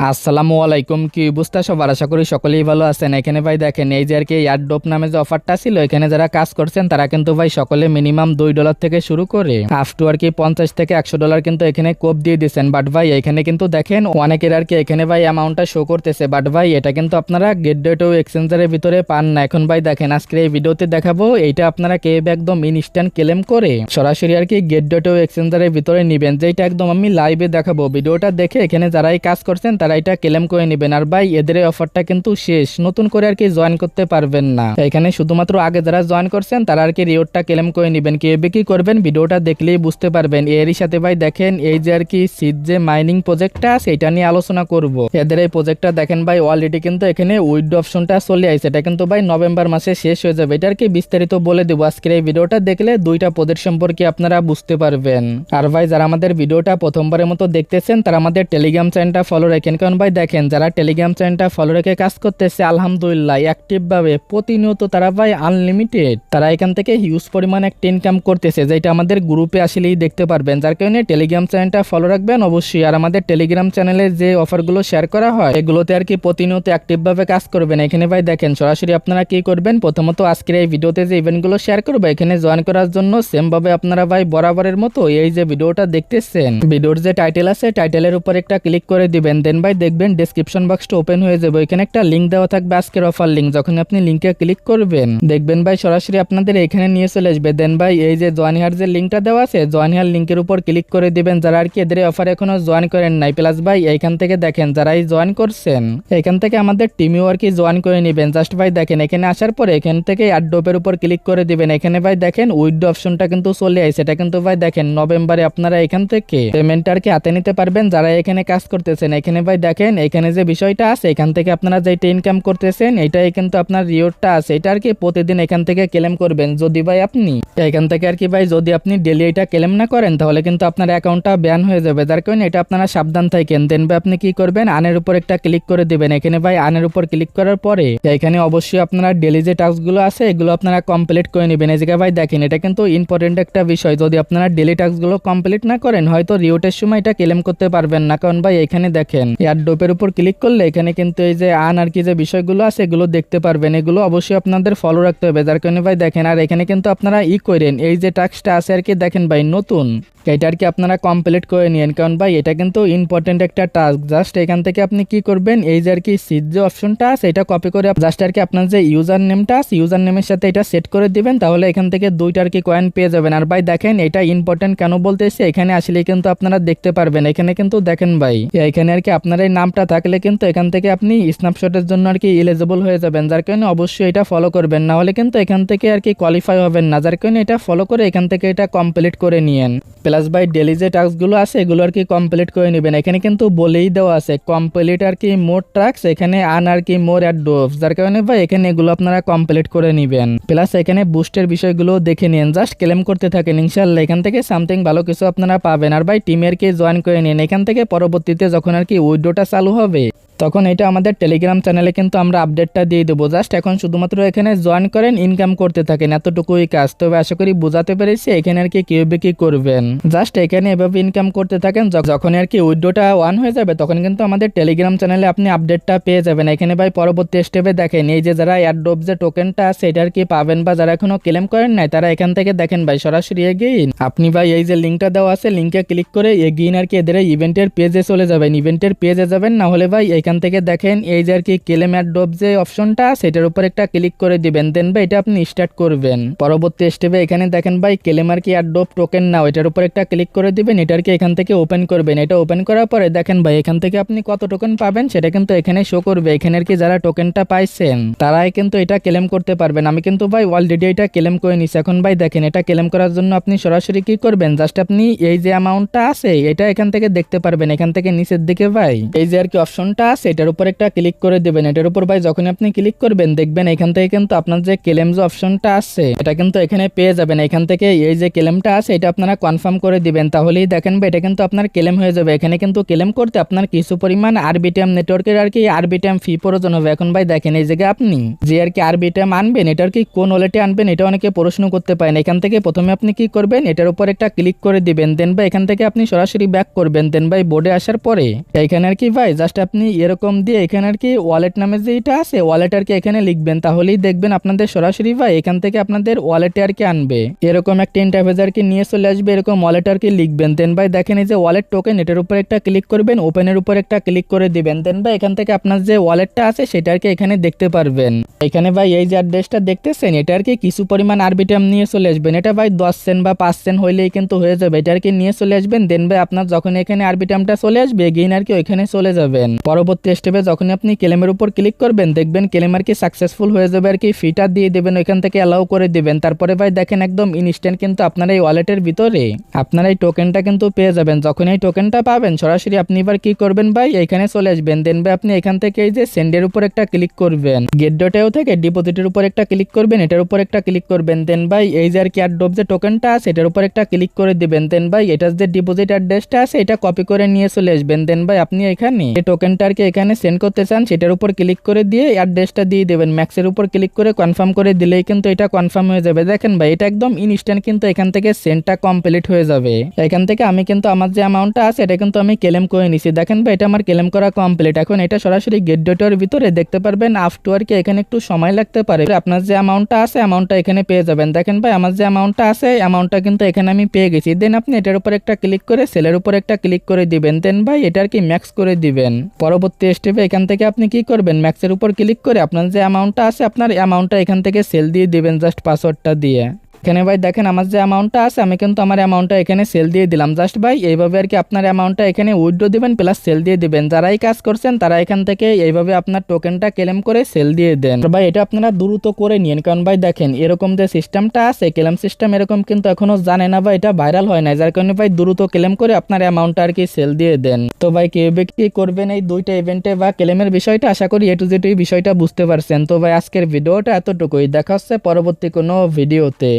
আসসালামু আলাইকুম, কি অবস্থা সবার? আশা করি সকলেই ভালো আছেন। এখানে ভাই দেখেন, এই যে আর কি এয়ারড্রপ নামে যে অফারটা ছিল, এখানে যারা কাজ করছেন তারা কিন্তু ভাই সকলে মিনিমাম $2 থেকে শুরু করে আপ টু আর কি $50 থেকে $100 কিন্তু এখানে কোপ দিয়ে দিচ্ছেন। বাট ভাই এখানে কিন্তু দেখেন অনেকের আর কি এখানে ভাই অ্যামাউন্টটা শো করতেছে, বাট ভাই এটা কিন্তু আপনারা গেটওয়ে এক্সচেঞ্জারের ভিতরে পান না। এখন ভাই দেখেন, আজকে এই ভিডিওতে দেখাবো এইটা আপনারা কেউ একদম ইনস্ট্যান্ট ক্লেম করে সরাসরি আর কি গেটওয়ে এক্সচেঞ্জারের ভিতরে নিবেন, যেটা একদম আমি লাইভে দেখাবো। ভিডিওটা দেখে এখানে যারাই কাজ করছেন তারা এটা ক্লেম করে নেবেন। আর ভাই এদের এই অফারটা কিন্তু শেষ, নতুন করে আর কি জয়েন করতে পারবেন না। এখানে শুধুমাত্র আগে যারা জয়েন করছেন তারা আর কি রিওয়ার্ডটা ক্লেম করে নেবেন। কিভাবে কি করবেন ভিডিওটা দেখলেই বুঝতে পারবেন। এরই সাথে ভাই দেখেন, এই যে আর কি সিড যে মাইনিং প্রজেক্টটা আছে এটা নিয়ে আলোচনা করব। এদের এই প্রজেক্টটা দেখেন ভাই অলরেডি কিন্তু এখানে উইথড্র অপশনটা চলে আসছে, এটা কিন্তু ভাই নভেম্বর মাসে শেষ হয়ে যাবে। এটা আর কি বিস্তারিত বলে দেবো আজকের এই ভিডিওটা দেখলে, দুইটা প্রজেক্ট সম্পর্কে আপনারা বুঝতে পারবেন। আর ভাই যারা আমাদের ভিডিওটা প্রথমবারের মতো দেখতেছেন তারা আমাদের টেলিগ্রাম চ্যানেলটা ফলো রাখেন, কারণ ভাই দেখেন যারা টেলিগ্রাম চ্যানেলটা ফলো রেখে কাজ করতেছে আলহামদুলিল্লাহ অ্যাক্টিভ ভাবে প্রতিনিয়ত তারা ভাই আনলিমিটেড তারা এখান থেকে হিউজ পরিমাণ একটা ইনকাম করতেছে, যেটা আমাদের গ্রুপে আসলেই দেখতে পারবেন। যার কারণে টেলিগ্রাম চ্যানেলটা ফলো রাখবেন অবশ্যই। আর আমাদের টেলিগ্রাম চ্যানেলে যে অফারগুলো শেয়ার করা হয় এগুলোতে আর কি প্রতিনিয়ত অ্যাক্টিভ ভাবে কাজ করবেন। এখানে ভাই দেখেন সরাসরি আপনারা কি করবেন, প্রথমত আজকের এই ভিডিওতে যে ইভেন্টগুলো শেয়ার করবো এখানে জয়েন করার জন্য সেম ভাবে আপনারা ভাই বরাবরের মতো এই যে ভিডিওটা দেখতেছেন, ভিডিওর যে টাইটেল আছে টাইটেলের উপর একটা ক্লিক করে দিবেন। দেন ভাই দেখবেন ডেসক্রিপশন বক্সটা ওপেন হয়ে যাবে, এখানে একটা লিঙ্ক দেওয়া থাকবে আজকের অফার লিঙ্ক। যখন আপনি লিঙ্কে ক্লিক করবেন দেখবেন ভাই সরাসরি আপনাদের এখানে নিয়ে চলে আসবে। দেন ভাই এই যে জয়েন হেয়ার যে লিঙ্কটা দেওয়া আছে জয়েন হেয়ার লিঙ্কের উপর ক্লিক করে দিবেন যারা আর কি এদের অফার এখনো জয়েন করেন নাই। প্লাস ভাই এইখান থেকে দেখেন যারাই জয়েন করছেন এখান থেকে আমাদের টিমেও আর কি জয়েন করে নেবেন। জাস্ট ভাই দেখেন এখানে আসার পরে এখান থেকে এয়ারড্রপের উপর ক্লিক করে দিবেন। এখানে ভাই দেখেন উইথড্র অপশনটা কিন্তু চলে আসছে, এটা কিন্তু ভাই দেখেন নভেম্বরে আপনারা এখান থেকে পেমেন্ট আর কি হাতে নিতে পারবেন যারা এখানে কাজ করতেছেন। এখানে ভাই দেখেন এখানে যে বিষয়টা আছে এখান থেকে আপনারা যেটা ইনকাম করতেছেন এটাই কিন্তু আপনার রিওয়ার্ডটা আছে, এটা আর কি প্রতিদিন এখান থেকে ক্লেম করবেন। যদি ভাই আপনি এখান থেকে আর কি ভাই যদি আপনি ডেলি এটা ক্লেম না করেন তাহলে কিন্তু আপনার অ্যাকাউন্টটা ব্যান হয়ে যাবে, যার কারণে এটা আপনারা সাবধান থাকেন। দেন ভাই আপনি কি করবেন, আনের উপর একটা ক্লিক করে দিবেন। এখানে ভাই আনের উপর ক্লিক করার পরে এখানে অবশ্যই আপনারা ডেলি যে টাস্কগুলো আছে এগুলো আপনারা কমপ্লিট করে নেবেন। এই জায়গায় ভাই দেখেন এটা কিন্তু ইম্পর্টেন্ট একটা বিষয়, যদি আপনারা ডেলি টাস্কগুলো কমপ্লিট না করেন হয়তো রিওয়ার্ডের সময় এটা ক্লেম করতে পারবেন না। কারণ ভাই এখানে দেখেন এয়ারড্রপের উপর ক্লিক করলে এখানে কিন্তু এই যে আন আর কি যে বিষয়গুলো আছে এগুলো দেখতে পারবেন, এগুলো অবশ্যই আপনাদের ফলো রাখতে হবে। যার কারণে ভাই দেখেন আর এখানে কিন্তু আপনারা করেন এই যে টাস্কটা আছে আর কি দেখেন ভাই নতুন এটা আর কি আপনারা কমপ্লিট করে নিয়েন, কারণ ভাই এটা কিন্তু ইম্পর্টেন্ট একটা টাস্ক। জাস্ট এখান থেকে আপনি কি করবেন, এই যে আর কি সিড যে অপশনটা আছে এটা কপি করে জাস্ট আর কি আপনার যে ইউজার নেমটা আছে ইউজার নেমের সাথে এটা সেট করে দিবেন, তাহলে এখান থেকে দুইটা আর কি কয়েন পেয়ে যাবেন। আর ভাই দেখেন এটা ইম্পর্টেন্ট কেন বলতেছি, এখানে আসলে কিন্তু আপনারা দেখতে পারবেন এখানে কিন্তু দেখেন ভাই এখানে আর কি আপনার এই নামটা থাকলে কিন্তু এখান থেকে আপনি স্ন্যাপশটের জন্য আর কি এলিজিবল হয়ে যাবেন। যার কারণে অবশ্যই এটা ফলো করবেন, না হলে কিন্তু এখান থেকে আর কি কোয়ালিফাই হবেন না। যার কারণে এটা ফলো করে এখান থেকে এটা কমপ্লিট করে নিয়েন। প্লাস ভাই ডেলি যে টাস্কগুলো আছে এগুলো আর কি কমপ্লিট করে নেবেন। এখানে কিন্তু বলেই দেওয়া আছে কমপ্লিট আর কি মোর টাস্ক, এখানে আন আর কি মোর এয়ারড্রপস, যার কারণে ভাই এখানে এগুলো আপনারা কমপ্লিট করে নেবেন। প্লাস এখানে বুস্টের বিষয়গুলো দেখে নিন, জাস্ট ক্লেম করতে থাকেন, ইনশাআল্লাহ এখান থেকে সামথিং ভালো কিছু আপনারা পাবেন। আর ভাই টিমের কি জয়েন করে নিন, এখান থেকে পরবর্তীতে যখন আর কি উইথড্রটা চালু হবে তখন এটা আমাদের টেলিগ্রাম চ্যানেলে কিন্তু আমরা আপডেটটা দিয়ে দেবো। জাস্ট এখন শুধুমাত্র এখানে জয়েন করেন, ইনকাম করতে থাকেন, এতটুকুই কাজ। তবে আশা করি বোঝাতে পেরেছি এখানে আর কি কিভাবে কি করবেন। জাস্ট এখানে এভাবে ইনকাম করতে থাকেন, যখন আর কি উইথড্রটা অন হয়ে যাবে তখন কিন্তু আমাদের টেলিগ্রাম চ্যানেলে আপনি আপডেটটা পেয়ে যাবেন। এখানে ভাই পরবর্তী স্টেপে দেখেন এই যে যারা এয়ারড্রপ যে টোকেনটা আছে এটা আর কি পাবেন বা যারা এখনো ক্লেম করেন নাই তারা এখান থেকে দেখেন ভাই সরাসরি এগিয়ে আপনি ভাই এই যে লিঙ্কটা দেওয়া আছে লিঙ্কে ক্লিক করে এগিয়ে আর কি এদের ইভেন্টের পেজে চলে যাবেন। ইভেন্টের পেজে যাবেন, না হলে ভাই এখান থেকে দেখেন এই যে আর কি ক্লেম এয়ারড্রপ যে অপশনটা সেটার উপর একটা ক্লিক করে দিবেন। দেন ভাই এটা আপনি স্টার্ট করবেন। পরবর্তী স্টেপে এখানে দেখেন ভাই ক্লেম আর কি এয়ারড্রপ টোকেন নাও এটার উপর একটা ক্লিক করে দিবেন, এটার কি এখান থেকে ওপেন করবেন। এটা ওপেন করার পরে দেখেন ভাই এখান থেকে আপনি কত টোকেন পাবেন সেটা কিন্তু এখানে শো করবে। এখানে আর কি যারা টোকেনটা পাইছেন তারাই কিন্তু এটা ক্লেম করতে পারবেন। আমি কিন্তু ভাই অলরেডি এটা ক্লেম করে নিছি। এখন ভাই দেখেন এটা ক্লেম করার জন্য আপনি সরাসরি কি করবেন, জাস্ট আপনি এই যে অ্যামাউন্টটা আছে এটা এখান থেকে দেখতে পারবেন। এখান থেকে নিচের দিকে ভাই এই যে আর কি অপশনটা আছে আছে এটার উপর একটা ক্লিক করে দেবেন। এটার উপর ভাই যখন আপনি ক্লিক করবেন দেখবেন এখান থেকে কিন্তু আপনার যে ক্লেম যে অপশনটা আছে এটা কিন্তু এখানে পেয়ে যাবেন। এখান থেকে এই যে ক্লেমটা আছে এটা আপনারা কনফার্ম করে দিবেন, তাহলেই দেখেন ভাই এটা কিন্তু আপনার ক্লেম হয়ে যাবে। এখানে কিন্তু ক্লেম করতে আপনার কিছু পরিমাণ আরবিটিএম নেটওয়ার্কের আর কি আরবিটিএম ফি প্রয়োজন হবে। এখন ভাই দেখেন এই জায়গায় আপনি যে আর কি আরবিটিএম আনবেন এটার কি কোন ওয়ালেটে আনবেন এটা অনেকে প্রশ্ন করতে পারেন। এখান থেকে প্রথমে আপনি কি করবেন, এটার উপর একটা ক্লিক করে দিবেন, দেন ভাই এখান থেকে আপনি সরাসরি ব্যাক করবেন। দেন ভাই বোর্ডে আসার পরে এখানে আর কি ভাই জাস্ট আপনি এরকম দিয়ে এখানে আর কি ওয়ালেট নামে যে এটা আছে ওয়ালেট আর কি এখানে লিখবেন, তাহলেই দেখবেন আপনাদের সরাসরি ভাই এখান থেকে আপনাদের ওয়ালেটে আর কি আনবে। এরকম একটা ইন্টারফেস আর কি নিয়ে চলে আসবে, এরকম ওয়ালেট আর কি লিখবেন। দেন ভাই দেখেন এই যে ওয়ালেট টোকেন এটার উপর একটা ক্লিক করবেন, ওপেনের উপর একটা ক্লিক করে দিবেন। দেন ভাই এখান থেকে আপনার যে ওয়ালেটটা আছে সেটা আর কি এখানে দেখতে পারবেন। এখানে ভাই এই যে অ্যাড্রেসটা দেখতেছেন এটা আর কি কিছু পরিমাণ আরবিটিএম নিয়ে চলে আসবেন। এটা ভাই 10 সেন্ট বা 5 সেন্ট হইলেই কিন্তু হয়ে যাবে। এটা আর কি নিয়ে চলে আসবেন। দেন ভাই আপনার যখন এখানে আরবিটিএমটা চলে আসবে এগেইন আর কি ওইখানে চলে যাবেন। পরবর্তী স্টেপে যখন আপনি ক্লেমের উপর ক্লিক করবেন দেখবেন ক্লেম আর কি সাকসেসফুল হয়ে যাবে আর কি, ফিটা দিয়ে দেবেন ওইখান থেকে অ্যালাউ করে দিবেন। তারপরে ভাই দেখেন একদম ইনস্ট্যান্ট কিন্তু আপনার এই ওয়ালেটের ভিতরে আপনার এই টোকেনটা কিন্তু পেয়ে যাবেন। যখন এই টোকেনটা পাবেন সরাসরি আপনি এবার কি করবেন ভাই এখানে চলে আসবেন। দেন ভাই আপনি এখান থেকে এই যে সেন্ডের উপর একটা ক্লিক করবেন, গেট.এও থেকে ডিপোজিটের উপর একটা ক্লিক করবেন, এটার উপর একটা ক্লিক করবেন। দেন ভাই এই যে আর কি অ্যাড্রপ যে টোকেনটা আছে এটার উপর একটা ক্লিক করে দিবেন। দেন ভাই এটার যে ডিপোজিট অ্যাড্রেসটা আছে এটা কপি করে নিয়ে চলে আসবেন। দেন ভাই আপনি এখানে এই টোকেনটা আর কি এখানে সেন্ড করতে চান সেটার উপর ক্লিক করে দিয়ে অ্যাড্রেসটা দিয়ে দেবেন। ম্যাক্সের উপর ক্লিক করে কনফার্ম করে দিলেই কিন্তু এটা কনফার্ম হয়ে যাবে। দেখেন ভাই এটা একদম ইনস্ট্যান্ট কিন্তু এখান থেকে সেন্ডটা কমপ্লিট হয়ে যাবে। এখান থেকে আমি কিন্তু আমার যে অ্যামাউন্টটা আছে এটা কিন্তু আমি ক্লেম করে নিছি। দেখেন ভাই এটা আমার ক্লেম করা কমপ্লিট। এখন এটা সরাসরি গেট.এর ভিতরে দেখতে পারবেন আফটার কি এখানে একটু সময় লাগতে পারে, আপনার যে অ্যামাউন্টটা আছে অ্যামাউন্টটা এখানে পেয়ে যাবেন। দেখেন ভাই আমার যে অ্যামাউন্টটা আছে অ্যামাউন্টটা কিন্তু এখানে আমি পেয়ে গেছি। দেন আপনি এটার উপর একটা ক্লিক করে সেলের উপর একটা ক্লিক করে দিবেন। দেন ভাই এটা আর কি ম্যাক্স করে দিবেন। পরবর্তী স্টেপে এখান থেকে আপনি কি করবেন, ম্যাক্সের উপর ক্লিক করে আপনার যে অ্যামাউন্টটা আছে আপনার অ্যামাউন্টটা এখান থেকে সেল দিয়ে দিবেন জাস্ট পাসওয়ার্ডটা দিয়ে। এখানে ভাই দেখেন আমার যে অ্যামাউন্টটা আছে আমি কিন্তু আমার অ্যামাউন্টটা এখানে সেল দিয়ে দিলাম। জাস্ট ভাই এইভাবে আর কি আপনার অ্যামাউন্টটা এখানে উইথড্র দিবেন প্লাস সেল দিয়ে দিবেন। যারাই কাজ করছেন তারা এখান থেকে এইভাবে আপনার টোকেনটা ক্লেম করে সেল দিয়ে দেন। ভাই এটা আপনারা দ্রুত করে নিন, কারণ ভাই দেখেন এরকম যে সিস্টেমটা আছে ক্লেম সিস্টেম এরকম কিন্তু এখনো জানে না বা এটা ভাইরাল হয় না, যার কারণে ভাই দ্রুত ক্লেম করে আপনার অ্যামাউন্টটা আর কি সেল দিয়ে দেন। তো ভাই কিভাবে কি করবেন এই দুইটা ইভেন্টে বা ক্লেমের বিষয়টা আশা করি এ টু জেড এই বিষয়টা বুঝতে পারছেন। তো ভাই আজকের ভিডিওটা এতটুকুই, দেখা হচ্ছে পরবর্তী কোনো ভিডিওতে।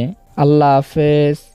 আল্লাহ হাফেজ।